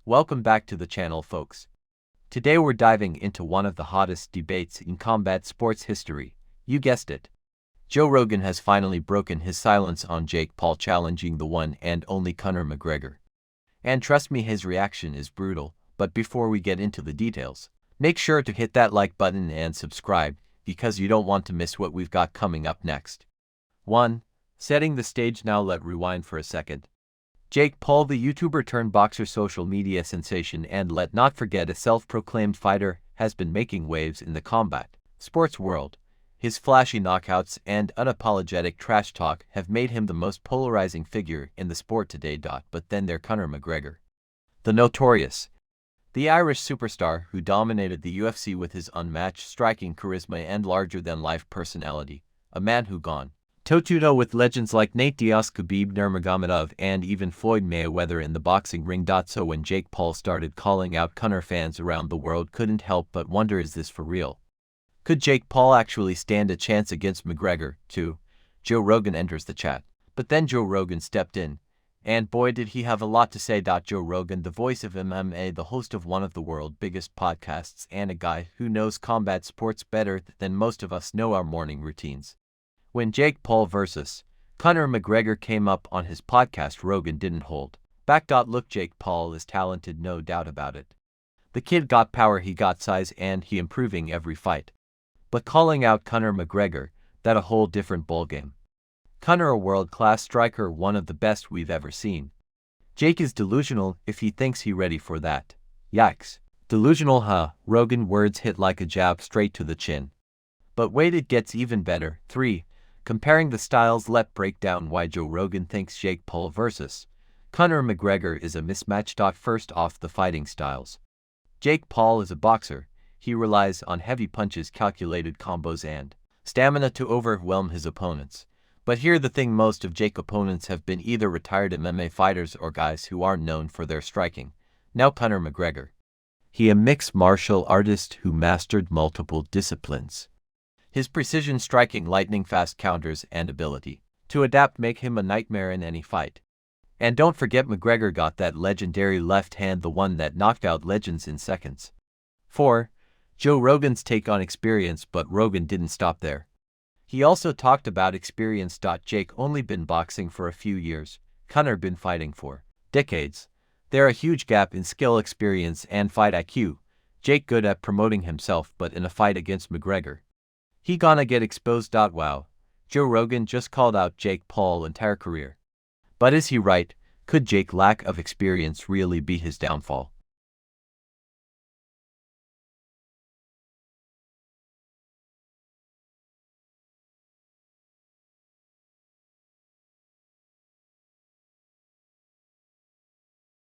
Welcome back to the channel, folks. Today we're diving into one of the hottest debates in combat sports history. You guessed it. Joe Rogan has finally broken his silence on Jake Paul challenging the one and only Conor McGregor. And trust me, his reaction is brutal. But before we get into the details, make sure to hit that like button and subscribe, because you don't want to miss what we've got coming up next. 1. Setting the stage. Now let's rewind for a second. Jake Paul, the YouTuber turned boxer, social media sensation, and let not forget a self-proclaimed fighter, has been making waves in the combat sports world. His flashy knockouts and unapologetic trash talk have made him the most polarizing figure in the sport today. But then there's Conor McGregor, the Notorious, the Irish superstar who dominated the UFC with his unmatched striking charisma and larger-than-life personality, a man who gone toe-to-toe with legends like Nate Diaz, Khabib Nurmagomedov, and even Floyd Mayweather in the boxing ring. So when Jake Paul started calling out Conor, fans around the world couldn't help but wonder, is this for real? Could Jake Paul actually stand a chance against McGregor? 2. Joe Rogan enters the chat. But then Joe Rogan stepped in, and boy did he have a lot to say. Joe Rogan, the voice of MMA, the host of one of the world's biggest podcasts, and a guy who knows combat sports better than most of us know our morning routines. When Jake Paul vs. Conor McGregor came up on his podcast, Rogan didn't hold back. Look, Jake Paul is talented, no doubt about it. The kid got power, he got size, and he improving every fight. But calling out Conor McGregor, that a whole different ballgame. Conor, a world-class striker, one of the best we've ever seen. Jake is delusional if he thinks he's ready for that. Yikes. Delusional, huh? Rogan words hit like a jab straight to the chin. But wait, it gets even better. 3. Comparing the styles. Let's break down why Joe Rogan thinks Jake Paul vs. Conor McGregor is a mismatch. First off, the fighting styles. Jake Paul is a boxer. He relies on heavy punches, calculated combos, and stamina to overwhelm his opponents. But here's the thing, most of Jake's opponents have been either retired MMA fighters or guys who aren't known for their striking. Now Conor McGregor, he a mixed martial artist who mastered multiple disciplines. His precision striking, lightning-fast counters, and ability to adapt make him a nightmare in any fight. And don't forget, McGregor got that legendary left hand, the one that knocked out legends in seconds. 4. Joe Rogan's take on experience. But Rogan didn't stop there. He also talked about experience. Jake only been boxing for a few years. Conor been fighting for decades. There a huge gap in skill, experience, and fight IQ. Jake good at promoting himself, but in a fight against McGregor, he gonna get exposed. Wow. Joe Rogan just called out Jake Paul's entire career. But is he right? Could Jake's lack of experience really be his downfall?